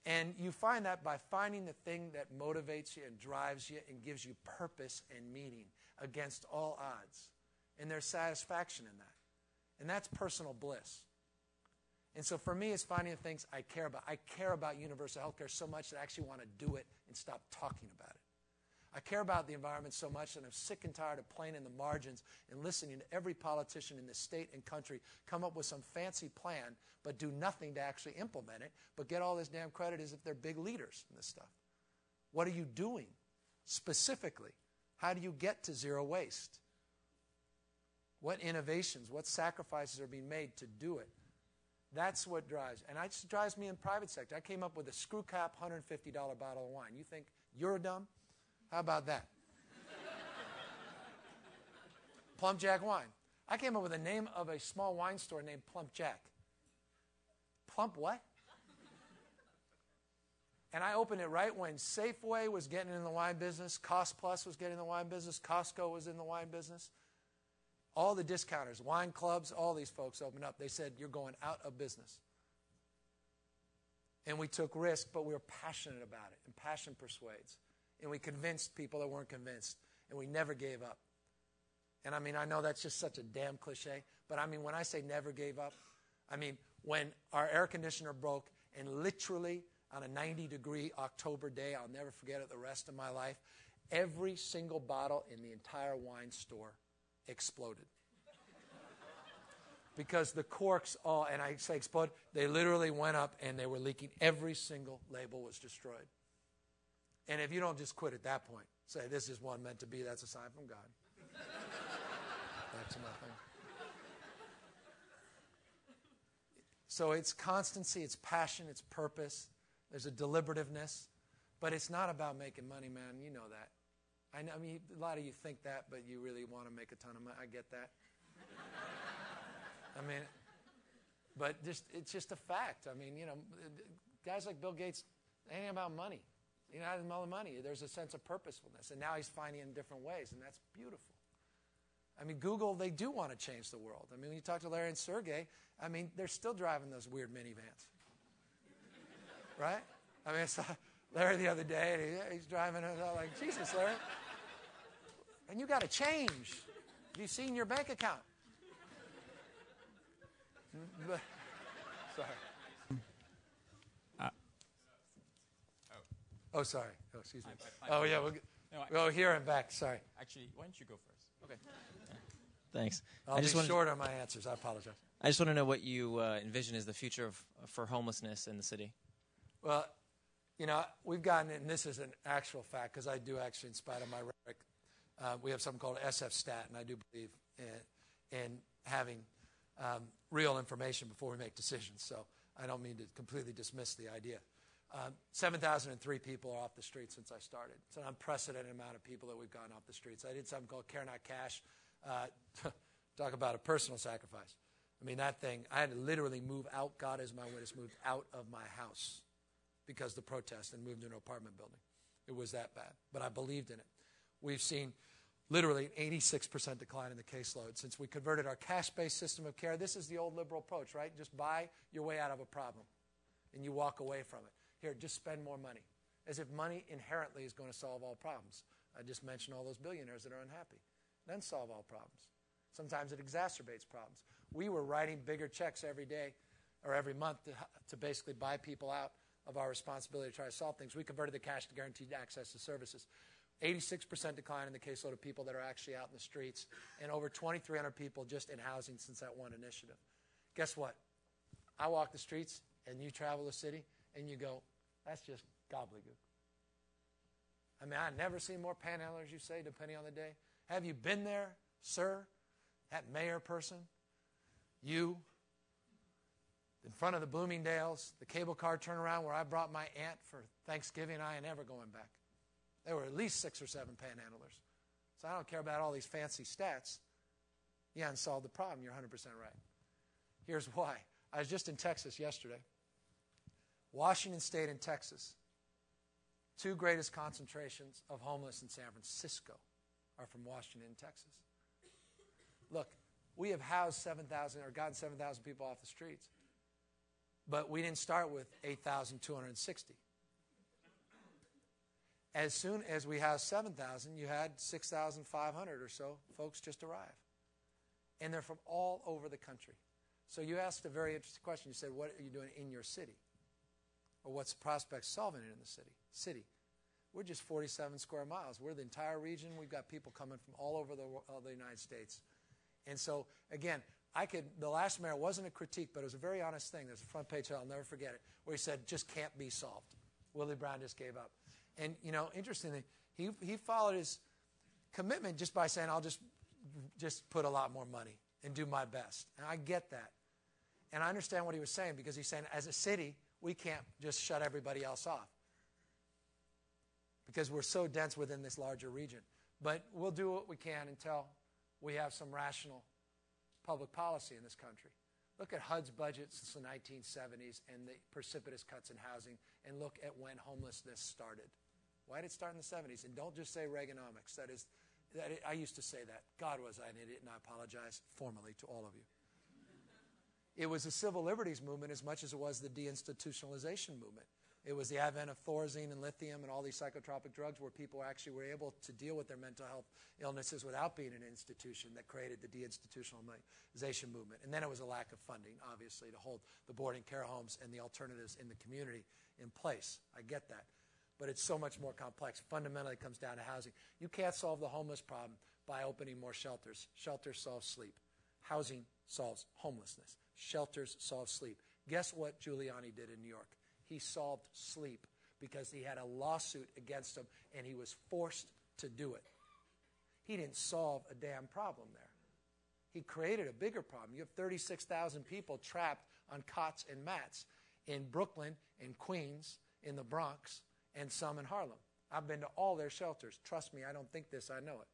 And you find that by finding the thing that motivates you and drives you and gives you purpose and meaning against all odds. And there's satisfaction in that. And that's personal bliss. And so for me, it's finding the things I care about. I care about universal health care so much that I actually want to do it and stop talking about it. I care about the environment so much that I'm sick and tired of playing in the margins and listening to every politician in this state and country come up with some fancy plan but do nothing to actually implement it, but get all this damn credit as if they're big leaders in this stuff. What are you doing specifically? How do you get to zero waste? What innovations, what sacrifices are being made to do it? That's what drives. And it drives me in private sector. I came up with a screw cap $150 bottle of wine. You think you're dumb? How about that? Plump Jack wine. I came up with the name of a small wine store named Plump Jack. Plump what? And I opened it right when Safeway was getting in the wine business, Cost Plus was getting in the wine business, Costco was in the wine business. All the discounters, wine clubs, all these folks opened up. They said, you're going out of business. And we took risk, but we were passionate about it, and passion persuades. And we convinced people that weren't convinced, and we never gave up. And I mean, I know that's just such a damn cliche, but I mean, when I say never gave up, I mean, when our air conditioner broke, and literally on a 90-degree October day, I'll never forget it the rest of my life, every single bottle in the entire wine store exploded. Because the corks all, and I say explode, they literally went up and they were leaking. Every single label was destroyed. And if you don't just quit at that point, say this is one meant to be, that's a sign from God. That's my thing. So it's constancy, it's passion, it's purpose. There's a deliberativeness. But it's not about making money, man. You know that. I mean, a lot of you think that, but you really want to make a ton of money. I get that. I mean, but it's just a fact. I mean, guys like Bill Gates, it ain't about money. Not all the money. There's a sense of purposefulness. And now he's finding it in different ways, and that's beautiful. I mean, Google, they do want to change the world. I mean, when you talk to Larry and Sergey, I mean, they're still driving those weird minivans. Right? I mean, I saw Larry the other day, and he's driving it. I was like, Jesus, Larry. And you got to change. Have you seen your bank account? Sorry. Oh, sorry. Oh, excuse me. Oh, yeah. Go here and back. Sorry. Actually, why don't you go first? Okay. Thanks. I'll be short on my answers. I apologize. I just want to know what you envision as the future for homelessness in the city. Well, we've gotten, and this is an actual fact, because I do actually, in spite of my rhetoric, we have something called SF Stat, and I do believe in having real information before we make decisions. So I don't mean to completely dismiss the idea. 7,003 people are off the streets since I started. It's an unprecedented amount of people that we've gotten off the streets. I did something called Care Not Cash. Talk about a personal sacrifice. I mean, that thing, I had to literally move out. God is my witness, moved out of my house because of the protest and moved into an apartment building. It was that bad. But I believed in it. We've seen literally an 86% decline in the caseload since we converted our cash-based system of care. This is the old liberal approach, right? Just buy your way out of a problem, and you walk away from it. Here, just spend more money, as if money inherently is going to solve all problems. I just mentioned all those billionaires that are unhappy. It doesn't solve all problems. Sometimes it exacerbates problems. We were writing bigger checks every day or every month to basically buy people out of our responsibility to try to solve things. We converted the cash to guaranteed access to services. 86% decline in the caseload of people that are actually out in the streets, and over 2,300 people just in housing since that one initiative. Guess what? I walk the streets, and you travel the city, and you go, that's just gobbledygook. I mean, I've never seen more panhandlers, you say, depending on the day. Have you been there, sir? That mayor person? You? In front of the Bloomingdale's, the cable car turnaround where I brought my aunt for Thanksgiving, I ain't ever going back. There were at least 6 or 7 panhandlers. So I don't care about all these fancy stats. You haven't solved the problem. You're 100% right. Here's why. I was just in Texas yesterday. Washington State and Texas, 2 greatest concentrations of homeless in San Francisco are from Washington and Texas. Look, we have housed 7,000 or gotten 7,000 people off the streets, but we didn't start with 8,260. As soon as we housed 7,000, you had 6,500 or so folks just arrive. And they're from all over the country. So you asked a very interesting question. You said, what are you doing in your city? Or what's the prospect solving it in the city? We're just 47 square miles. We're the entire region. We've got people coming from all over the United States. And so, again, the last mayor wasn't a critique, but it was a very honest thing. There's a front page, I'll never forget it, where he said, just can't be solved. Willie Brown just gave up. And, interestingly, he followed his commitment just by saying, I'll just put a lot more money and do my best. And I get that. And I understand what he was saying, because he's saying, as a city, we can't just shut everybody else off because we're so dense within this larger region. But we'll do what we can until we have some rational public policy in this country. Look at HUD's budget since the 1970s and the precipitous cuts in housing, and look at when homelessness started. Why did it start in the 70s? And don't just say Reaganomics. I used to say that. God, was I an idiot, and I apologize formally to all of you. It was the civil liberties movement as much as it was the deinstitutionalization movement. It was the advent of Thorazine and lithium and all these psychotropic drugs where people actually were able to deal with their mental health illnesses without being in an institution that created the deinstitutionalization movement. And then it was a lack of funding, obviously, to hold the boarding care homes and the alternatives in the community in place. I get that. But it's so much more complex. Fundamentally, it comes down to housing. You can't solve the homeless problem by opening more shelters. Shelters solve sleep. Housing solves homelessness. Shelters solve sleep. Guess what Giuliani did in New York? He solved sleep because he had a lawsuit against him, and he was forced to do it. He didn't solve a damn problem there. He created a bigger problem. You have 36,000 people trapped on cots and mats in Brooklyn, in Queens, in the Bronx, and some in Harlem. I've been to all their shelters. Trust me, I don't think this, I know it.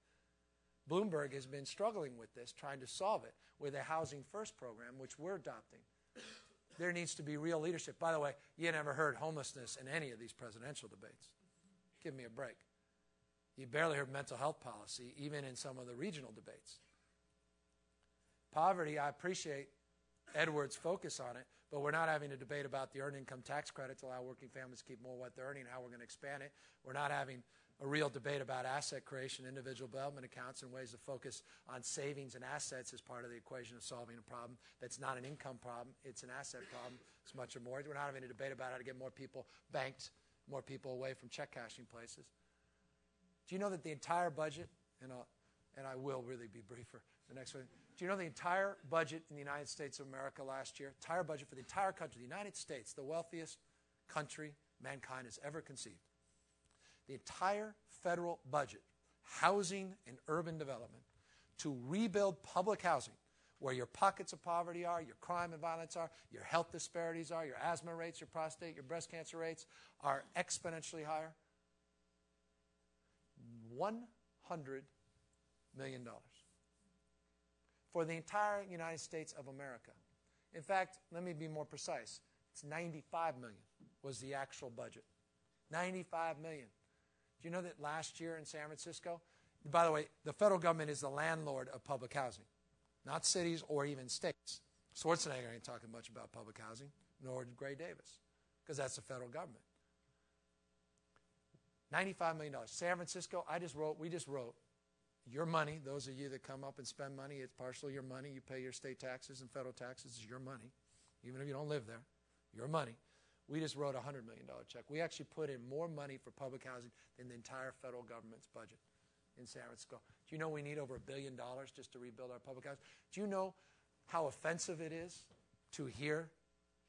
Bloomberg has been struggling with this, trying to solve it with a Housing First program, which we're adopting. There needs to be real leadership. By the way, you never heard homelessness in any of these presidential debates. Give me a break. You barely heard mental health policy, even in some of the regional debates. Poverty, I appreciate Edward's focus on it, but we're not having a debate about the earned income tax credit to allow working families to keep more what they're earning and how we're going to expand it. We're not having a real debate about asset creation, individual development accounts, and ways to focus on savings and assets as part of the equation of solving a problem that's not an income problem, it's an asset problem. It's much more. We're not having a debate about how to get more people banked, more people away from check cashing places. Do you know that the entire budget, and I will really be briefer the next one. Do you know the entire budget in the United States of America last year, entire budget for the entire country, the United States, the wealthiest country mankind has ever conceived, the entire federal budget, housing and urban development, to rebuild public housing, where your pockets of poverty are, your crime and violence are, your health disparities are, your asthma rates, your prostate, your breast cancer rates are exponentially higher. $100 million for the entire United States of America. In fact, let me be more precise. It's $95 million was the actual budget. $95 million. Do you know that last year in San Francisco, by the way, the federal government is the landlord of public housing, not cities or even states. Schwarzenegger ain't talking much about public housing, nor did Gray Davis, because that's the federal government. $95 million. San Francisco, we just wrote, your money, those of you that come up and spend money, it's partially your money. You pay your state taxes and federal taxes. It's your money, even if you don't live there. Your money. We just wrote a $100 million check. We actually put in more money for public housing than the entire federal government's budget in San Francisco. Do you know we need over $1 billion just to rebuild our public housing? Do you know how offensive it is to hear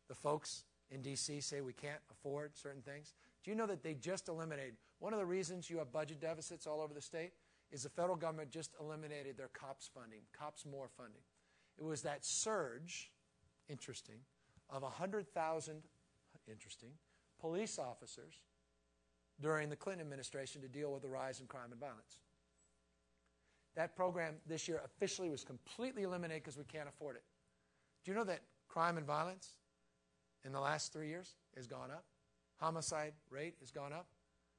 the folks in D.C. say we can't afford certain things? Do you know that they just eliminated, one of the reasons you have budget deficits all over the state is the federal government just eliminated their COPS funding, COPS more funding. It was that surge, interesting, of 100,000, interesting, police officers during the Clinton administration to deal with the rise in crime and violence. That program this year officially was completely eliminated because we can't afford it. Do you know that crime and violence in the last 3 years has gone up? Homicide rate has gone up.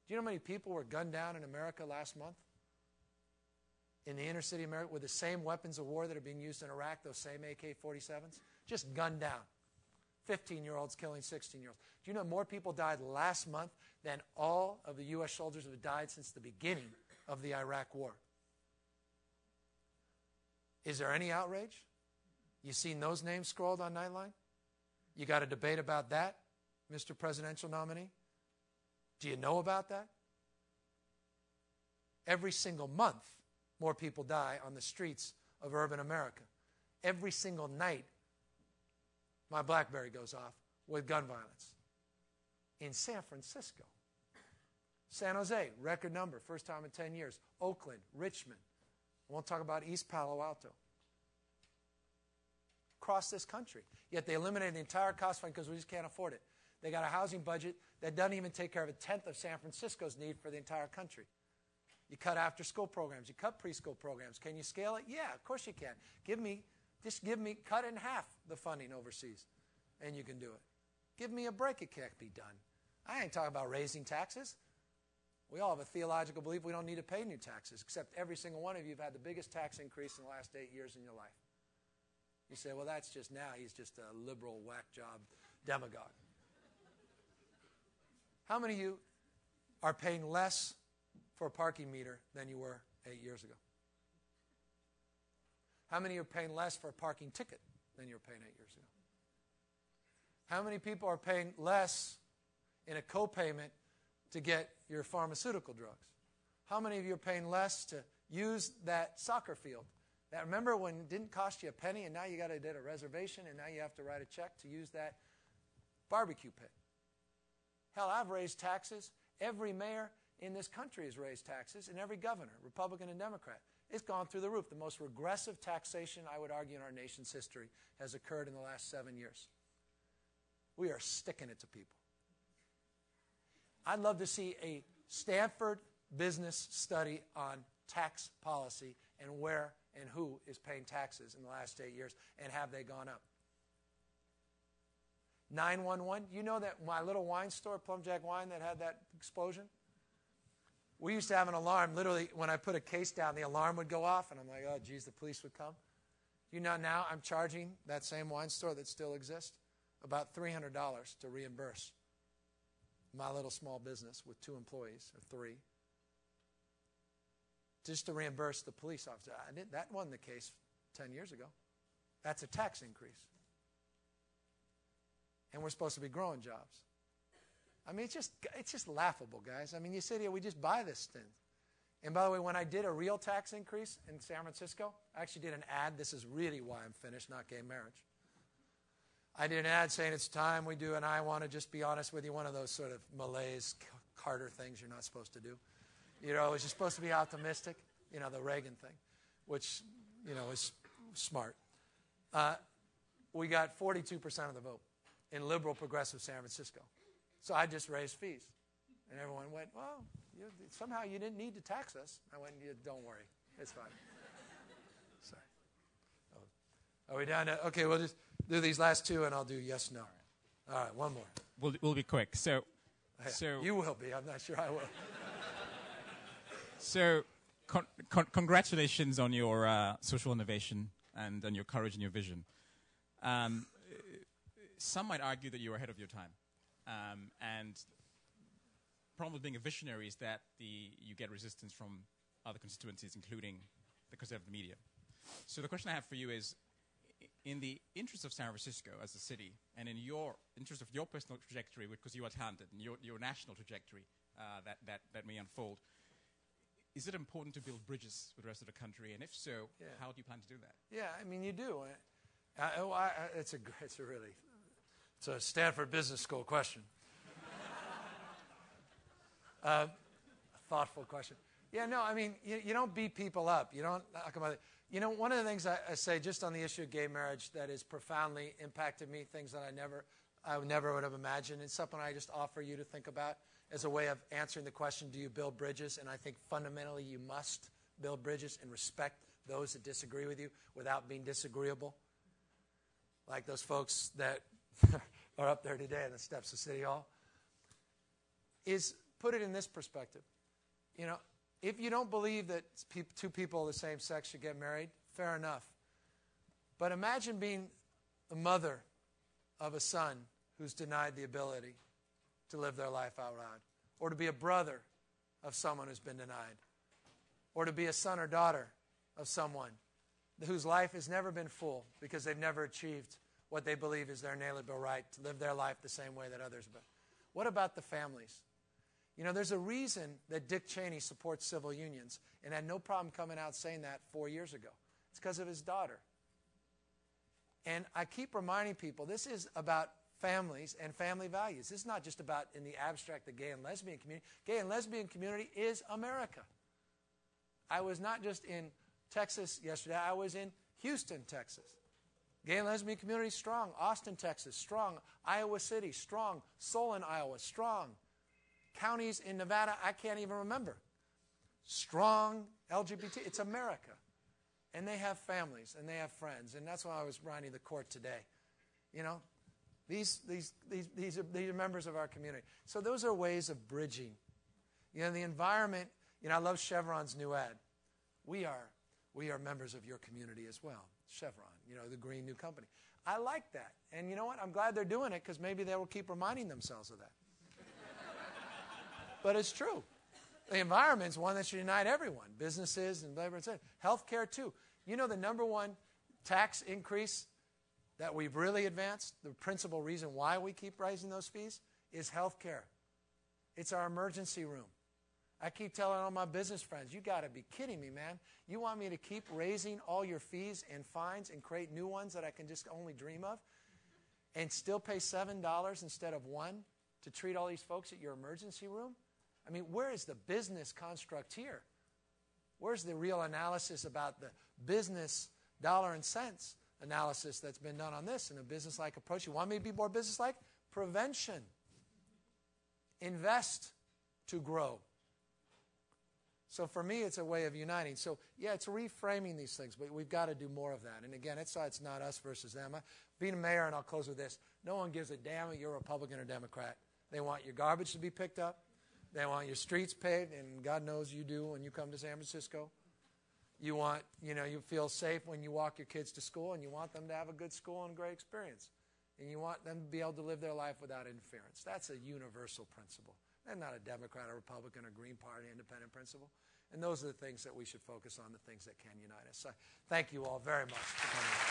Do you know how many people were gunned down in America last month? In the inner city of America with the same weapons of war that are being used in Iraq, those same AK-47s? Just gunned down. 15-year-olds killing 16-year-olds. Do you know more people died last month than all of the U.S. soldiers have died since the beginning of the Iraq War? Is there any outrage? You seen those names scrolled on Nightline? You got a debate about that, Mr. Presidential nominee? Do you know about that? Every single month, more people die on the streets of urban America. Every single night, my BlackBerry goes off with gun violence. In San Francisco, San Jose, record number, first time in 10 years. Oakland, Richmond. I won't talk about East Palo Alto. Across this country. Yet they eliminated the entire cost fund because we just can't afford it. They got a housing budget that doesn't even take care of a tenth of San Francisco's need for the entire country. You cut after-school programs. You cut preschool programs. Can you scale it? Yeah, of course you can. Cut in half the funding overseas, and you can do it. Give me a break. It can't be done. I ain't talking about raising taxes. We all have a theological belief we don't need to pay new taxes, except every single one of you have had the biggest tax increase in the last 8 years in your life. You say, well, that's just now. He's just a liberal whack job demagogue. How many of you are paying less for a parking meter than you were 8 years ago? How many are paying less for a parking ticket than you were paying 8 years ago? How many people are paying less in a co-payment to get your pharmaceutical drugs? How many of you are paying less to use that soccer field? That, remember when it didn't cost you a penny and now you got to get a reservation and now you have to write a check to use that barbecue pit? Hell, I've raised taxes. Every mayor in this country has raised taxes, and every governor, Republican and Democrat. It's gone through the roof. The most regressive taxation, I would argue, in our nation's history has occurred in the last 7 years. We are sticking it to people. I'd love to see a Stanford business study on tax policy and where and who is paying taxes in the last 8 years, and have they gone up? 911, you know that my little wine store, Plum Jack Wine, that had that explosion? We used to have an alarm. Literally, when I put a case down, the alarm would go off, and I'm like, oh, geez, the police would come. You know, now I'm charging that same wine store that still exists about $300 to reimburse my little small business with 2 employees, or 3, just to reimburse the police officer. That wasn't the case 10 years ago. That's a tax increase. And we're supposed to be growing jobs. I mean, it's just laughable, guys. I mean, you sit here, we just buy this thing. And by the way, when I did a real tax increase in San Francisco, I actually did an ad. This is really why I'm finished, not gay marriage. I did an ad saying it's time we do, and I want to just be honest with you, one of those sort of malaise Carter things you're not supposed to do. You know, you're supposed to be optimistic, you know, the Reagan thing, which, you know, is smart. We got 42% of the vote in liberal progressive San Francisco. So I just raised fees. And everyone went, well, somehow you didn't need to tax us. I went, don't worry. It's fine. Sorry. Oh. Are we down to, okay, we'll just do these last two and I'll do yes, no. All right, one more. We'll be quick. So you will be. I'm not sure I will. So congratulations on your social innovation and on your courage and your vision. Some might argue that you're ahead of your time. And problem with being a visionary is that you get resistance from other constituencies, including the conservative media. So the question I have for you is, in the interest of San Francisco as a city, and in your interest of your personal trajectory, because you are talented, and your national trajectory that may unfold, is it important to build bridges with the rest of the country? And if so, how do you plan to do that? Yeah, I mean, you do. It's a Stanford Business School question. Thoughtful question. Yeah, no, I mean, you don't beat people up. You don't talk about it. You know, one of the things I say just on the issue of gay marriage that has profoundly impacted me, things that I never would have imagined, it's something I just offer you to think about as a way of answering the question, do you build bridges? And I think fundamentally you must build bridges and respect those that disagree with you without being disagreeable. Like those folks that are up there today on the steps of City Hall. Is put it in this perspective. You know, if you don't believe that two people of the same sex should get married, fair enough. But imagine being the mother of a son who's denied the ability to live their life out loud, or to be a brother of someone who's been denied, or to be a son or daughter of someone whose life has never been full because they've never achieved what they believe is their inalienable right to live their life the same way that others have. What about the families? You know, there's a reason that Dick Cheney supports civil unions and had no problem coming out saying that 4 years ago. It's because of his daughter. And I keep reminding people, this is about families and family values. This is not just about, in the abstract, the gay and lesbian community. Gay and lesbian community is America. I was not just in Texas yesterday. I was in Houston, Texas. Gay and lesbian community, strong. Austin, Texas, strong. Iowa City, strong. Solon, Iowa, strong. Counties in Nevada, I can't even remember. Strong LGBT. It's America. And they have families, and they have friends. And that's why I was writing the court today. You know, these are members of our community. So those are ways of bridging. You know, the environment, you know, I love Chevron's new ad. We are members of your community as well. Chevron, you know, the green new company. I like that. And you know what? I'm glad they're doing it because maybe they will keep reminding themselves of that. But it's true. The environment's one that should unite everyone, businesses and labor, etc. Healthcare, too. You know the number one tax increase that we've really advanced, the principal reason why we keep raising those fees, is healthcare. It's our emergency room. I keep telling all my business friends, you got to be kidding me, man. You want me to keep raising all your fees and fines and create new ones that I can just only dream of and still pay $7 instead of $1 to treat all these folks at your emergency room? I mean, where is the business construct here? Where's the real analysis about the business dollar and cents analysis that's been done on this in a business-like approach? You want me to be more business-like? Prevention. Invest to grow. So for me, it's a way of uniting. So, yeah, it's reframing these things, but we've got to do more of that. And again, it's not us versus them. Being a mayor, and I'll close with this, no one gives a damn if you're a Republican or Democrat. They want your garbage to be picked up. They want your streets paved, and God knows you do when you come to San Francisco. You want, you know, you feel safe when you walk your kids to school, and you want them to have a good school and a great experience. And you want them to be able to live their life without interference. That's a universal principle. And not a Democrat or Republican or Green Party independent principle. And those are the things that we should focus on, the things that can unite us. So thank you all very much for coming.